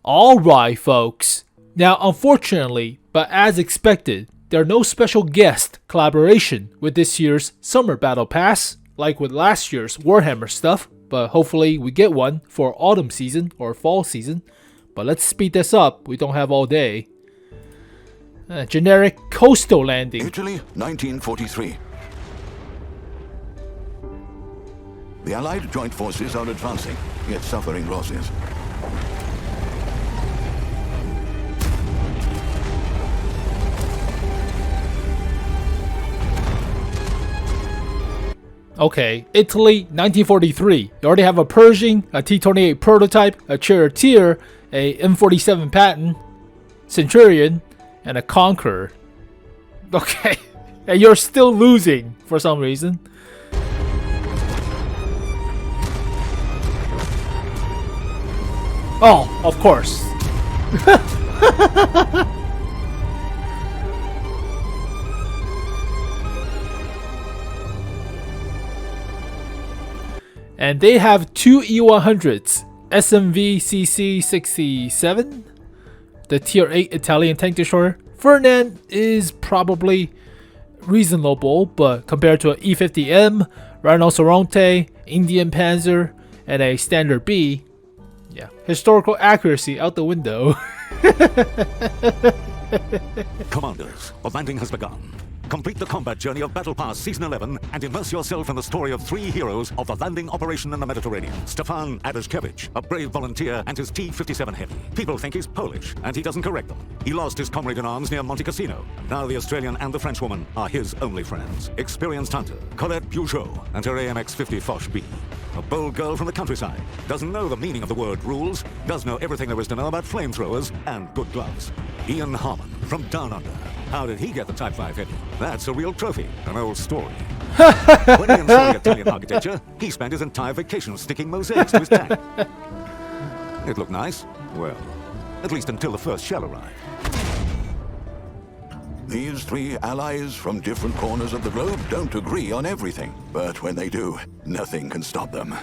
Alright folks, now unfortunately, but as expected, there are no special guest collaboration with this year's Summer Battle Pass, like with last year's Warhammer stuff, but hopefully we get one for autumn season or fall season. But let's speed this up, we don't have all day. Generic coastal landing. Italy, 1943. The Allied joint forces are advancing, yet suffering losses. Okay, Italy, 1943. You already have a Pershing, a T-28 prototype, a charioteer, a M47 Patton, Centurion, and a Conqueror. Okay, and you're still losing for some reason. Oh, of course. And they have two E100s, SMV CC-67, the Tier 8 Italian tank destroyer. Ferdinand is probably reasonable, but compared to an E50M, Rinoceronte, Indian Panzer, and a Standard B, yeah, historical accuracy out the window. Commanders, the landing has begun. Complete the combat journey of Battle Pass Season 11 and immerse yourself in the story of three heroes of the landing operation in the Mediterranean. 𝗧𝗿𝗴𝗏𝗂𝘶, a brave volunteer, and his T-57 Heavy. People think he's Polish, and he doesn't correct them. He lost his comrade in arms near Monte Cassino. Now the Australian and the Frenchwoman are his only friends. Experienced hunter, 𝗬𝗏𝗄𝗏, and her AMX-50 Foch-B. A bold girl from the countryside. Doesn't know the meaning of the word rules. Does know everything there is to know about flamethrowers and good gloves. Ian Harmon from Down Under. How did he get the Type 5 Heavy? That's a real trophy. An old story. When Ian saw the Italian architecture, he spent his entire vacation sticking mosaics to his tank. It looked nice. Well, at least until the first shell arrived. These three allies from different corners of the globe don't agree on everything. But when they do, nothing can stop them.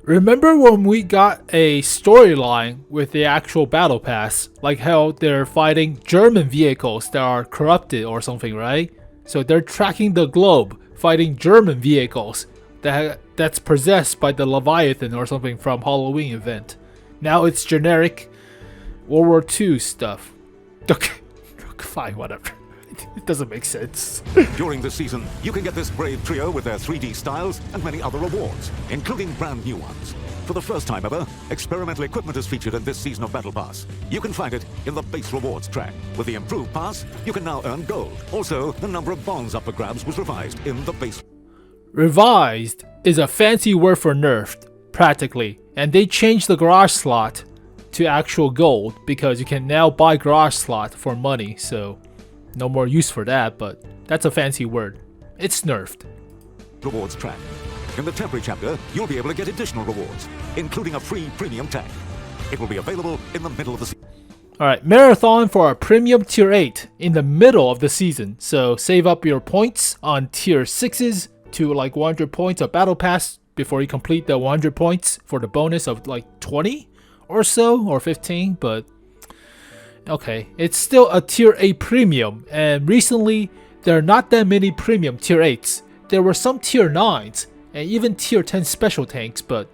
Remember when we got a storyline with the actual battle pass, like how they're fighting German vehicles that are corrupted or something, right? So they're tracking the globe, fighting German vehicles that's possessed by the Leviathan or something from Halloween event. Now it's generic World War II stuff. Okay, fine, whatever. It doesn't make sense. During this season, you can get this brave trio with their 3D styles and many other rewards, including brand new ones. For the first time ever, experimental equipment is featured in this season of Battle Pass. You can find it in the base rewards track. With the improved pass, you can now earn gold. Also, the number of bonds up for grabs was revised in the base. Revised is a fancy word for nerfed, practically. And they changed the garage slot to actual gold because you can now buy garage slot for money, so no more use for that, but that's a fancy word. It's nerfed. Rewards track. In the temporary chapter, you'll be able to get additional rewards, including a free premium tag. It will be available in the middle of the season. Alright, marathon for a premium tier 8 in the middle of the season. So save up your points on tier 6s to like 100 points of battle pass before you complete the 100 points for the bonus of like 20 or so, or 15, but okay, it's still a tier 8 premium, and recently there are not that many premium tier 8s. There were some tier 9s and even tier 10 special tanks, but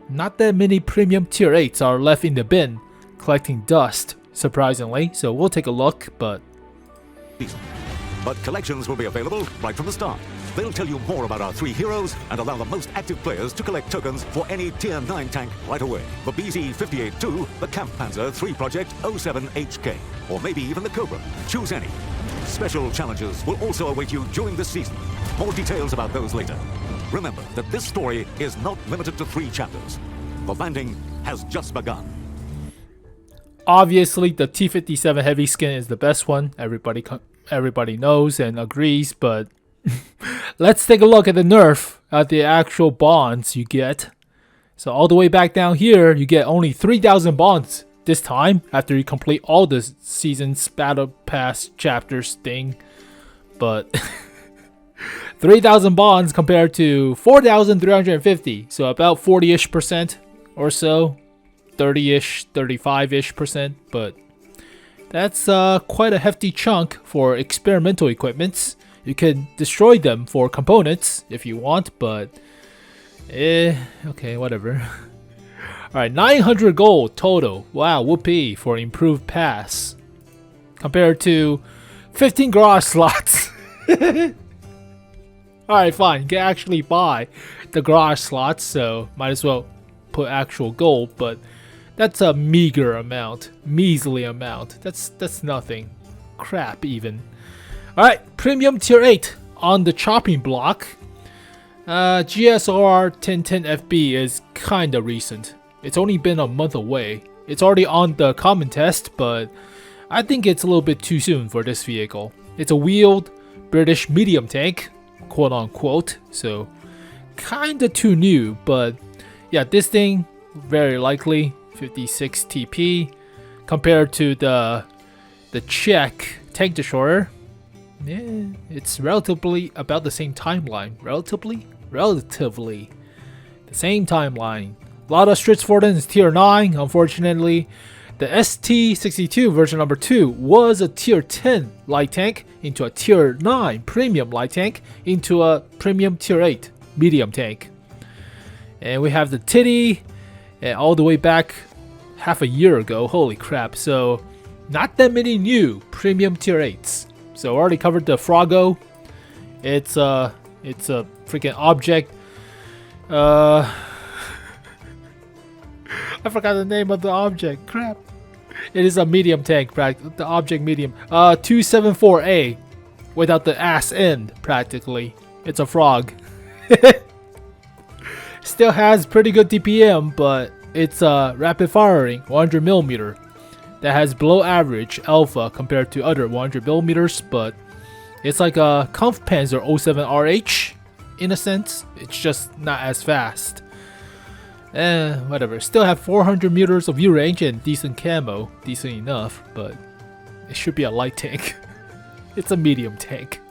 not that many premium tier 8s are left in the bin collecting dust, surprisingly, so we'll take a look, but collections will be available right from the start. They'll tell you more about our three heroes and allow the most active players to collect tokens for any tier 9 tank right away. The BZ-58-2, the Camp Panzer 3 Project 07HK, or maybe even the Cobra. Choose any. Special challenges will also await you during this season. More details about those later. Remember that this story is not limited to 3 chapters. The landing has just begun. Obviously, the T-57 Heavy skin is the best one. Everybody knows and agrees, but let's take a look at the nerf at the actual bonds you get. So all the way back down here, you get only 3,000 bonds this time after you complete all the season's battle pass chapters thing. But 3,000 bonds compared to 4,350, so about 40-ish% or so. 30-ish, 35-ish%, but that's quite a hefty chunk for experimental equipments. You can destroy them for components if you want, but okay, whatever. Alright, 900 gold total. Wow, whoopee for improved pass. Compared to 15 garage slots. Alright, fine. You can actually buy the garage slots, so might as well put actual gold, but that's a meager amount. Measly amount. That's nothing. Crap, even. Alright, premium tier 8 on the chopping block. GSR 1010FB is kinda recent. It's only been a month away. It's already on the common test, but I think it's a little bit too soon for this vehicle. It's a wheeled British medium tank, quote unquote, so kinda too new, but yeah, this thing very likely 56 TP compared to the Czech tank destroyer. Yeah, it's relatively about the same timeline. Relatively the same timeline. A lot of Stridsfordens tier 9. Unfortunately, the ST62 version number 2 was a tier 10 light tank into a tier 9 premium light tank into a premium tier 8 medium tank. And we have the TITT all the way back half a year ago. Holy crap. So not that many new premium tier 8s. So already covered the Froggo. It's a freaking object. I forgot the name of the object. Crap. It is a medium tank, the object medium. 8'𝘴 without the ass end, practically. It's a frog. Still has pretty good DPM, but it's rapid firing 100mm. That has below average alpha compared to other 100mm, but it's like a Kampfpanzer 07RH in a sense. It's just not as fast. Whatever. Still have 400 meters of view range and decent camo. Decent enough, but it should be a light tank. It's a medium tank.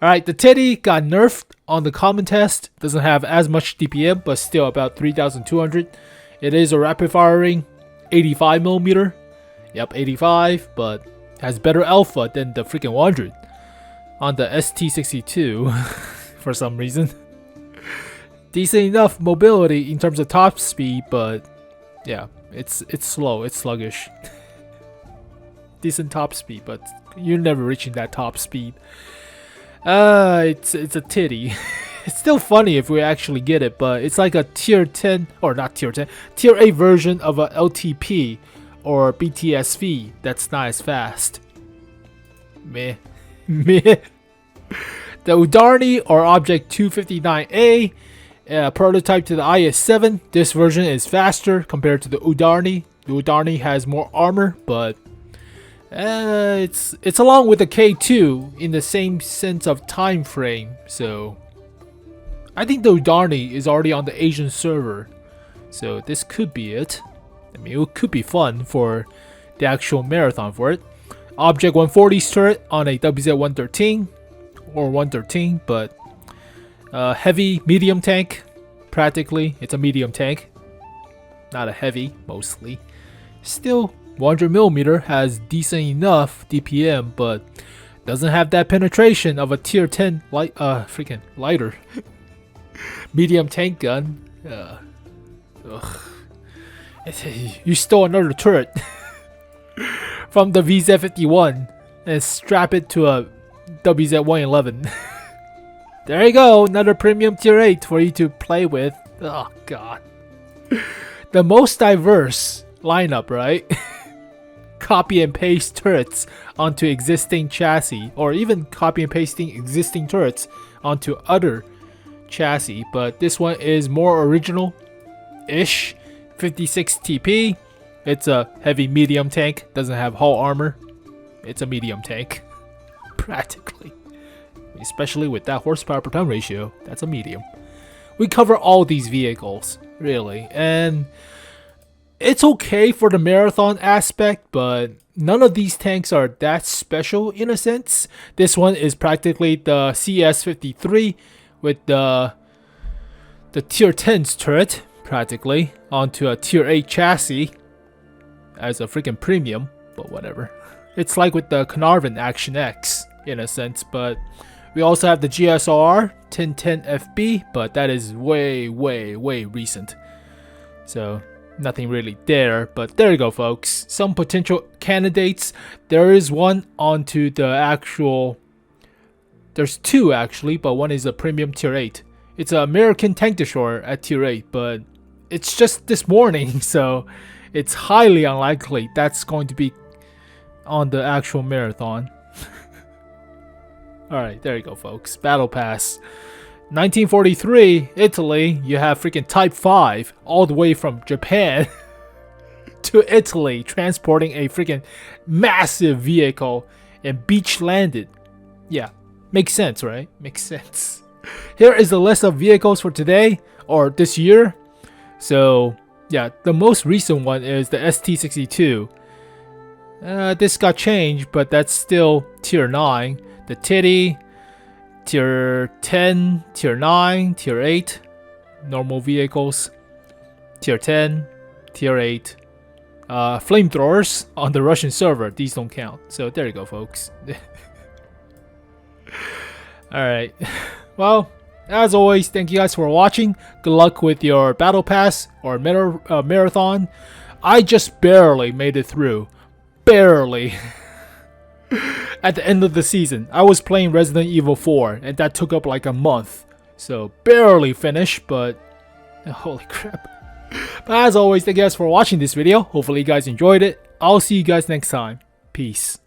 Alright, the TITT got nerfed on the common test. Doesn't have as much DPM, but still about 3,200. It is a rapid firing 85mm. Yep, 85, but has better alpha than the freaking 100 on the ST62 for some reason. Decent enough mobility in terms of top speed, but yeah, it's slow, it's sluggish. Decent top speed, but you're never reaching that top speed. It's a TITT. It's still funny if we actually get it, but it's like a tier 10, or not tier 10, tier 8 version of a LTP or BTSV that's not as fast. Meh. The Udarniy or Object 259A, prototype to the IS-7. This version is faster compared to the Udarniy. The Udarniy has more armor, but it's along with the K2 in the same sense of time frame. So I think the Udarniy is already on the Asian server, so this could be it. I mean, it could be fun for the actual marathon for it. Object 140's turret on a WZ-113 or 113, but heavy medium tank. Practically, it's a medium tank, not a heavy. Mostly, still 100mm has decent enough DPM, but doesn't have that penetration of a tier 10 light, freaking lighter medium tank gun. You stole another turret from the VZ51 and strap it to a WZ111. There you go, another premium tier 8 for you to play with. Oh god. The most diverse lineup, right? Copy and paste turrets onto existing chassis, or even copy and pasting existing turrets onto other chassis, but this one is more original-ish. 56 TP. It's a heavy medium tank, doesn't have hull armor. It's a medium tank, practically. Especially with that horsepower per ton ratio, that's a medium. We cover all these vehicles, really, and it's okay for the marathon aspect, but none of these tanks are that special in a sense. This one is practically the CS53 with the tier 10's turret, practically, onto a tier 8 chassis as a freaking premium, but whatever. It's like with the Carnarvon Action X in a sense, but we also have the GSR 1010FB, but that is way recent. So nothing really there, but there you go, folks. Some potential candidates. There is one onto the actual. There's two actually, but one is a premium tier 8. It's an American tank destroyer at tier 8, but it's just this morning, so it's highly unlikely that's going to be on the actual marathon. Alright, there you go, folks. Battle Pass. 1943, Italy, you have freaking Type 5 all the way from Japan to Italy, transporting a freaking massive vehicle and beach landed. Yeah, makes sense, right? Makes sense. Here is the list of vehicles for today, or this year. So, yeah, the most recent one is the ST62. This got changed, but that's still tier 9. The TITT, tier 10, tier 9, tier 8, normal vehicles, tier 10, tier 8, flamethrowers on the Russian server, these don't count. So there you go, folks. Alright, well, as always, thank you guys for watching. Good luck with your battle pass or marathon. I just barely made it through. Barely. At the end of the season, I was playing Resident Evil 4, and that took up like a month. So, barely finished, but holy crap. But as always, thank you guys for watching this video. Hopefully you guys enjoyed it. I'll see you guys next time. Peace.